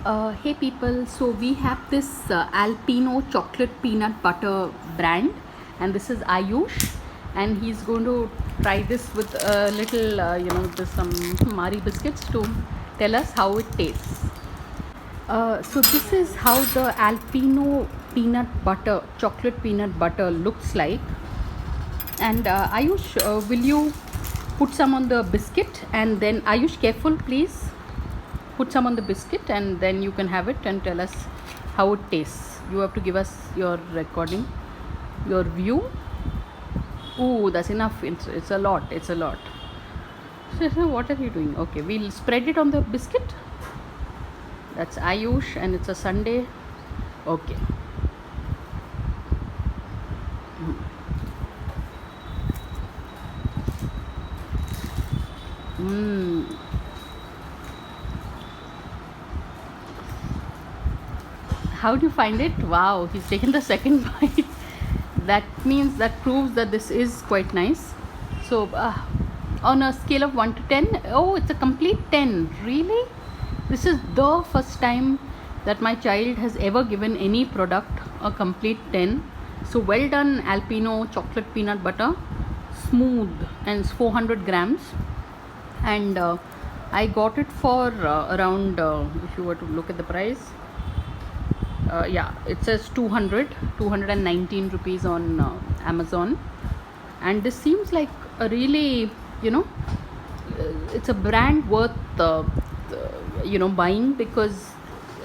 Hey people, so we have this Alpino chocolate peanut butter brand, and this is Ayush, and he's going to try this with a little, this some Mari biscuits to tell us how it tastes. So this is how the Alpino peanut butter, chocolate peanut butter looks like. And Ayush, will you put some on the biscuit, and then Ayush, careful please. Put some on the biscuit and then you can have it and tell us how it tastes. You have to give us your recording, your view. Oh, that's enough. It's a lot. It's a lot. So what are you doing? Okay, we'll spread it on the biscuit. That's Ayush and it's a Sunday. Okay. How do you find it? Wow, he's taken the second bite. That proves that this is quite nice. So on a scale of 1 to 10, oh, it's a complete 10. Really? This is the first time that my child has ever given any product a complete 10. So well done, Alpino chocolate peanut butter. Smooth, and it's 400 grams. And I got it for around, if you were to look at the price, it says 219 rupees on Amazon. And this seems like a really, it's a brand worth buying, because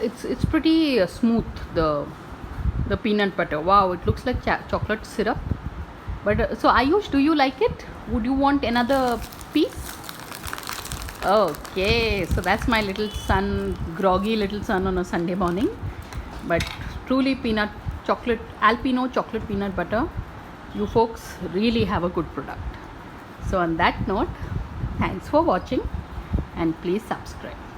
it's pretty smooth, the peanut butter. Wow, it looks like chocolate syrup. But so Ayush, do you like it? Would you want another piece? Okay, so that's my little son, groggy little son on a Sunday morning. But truly Alpino chocolate peanut butter, you folks really have a good product. So on that note, thanks for watching and please subscribe.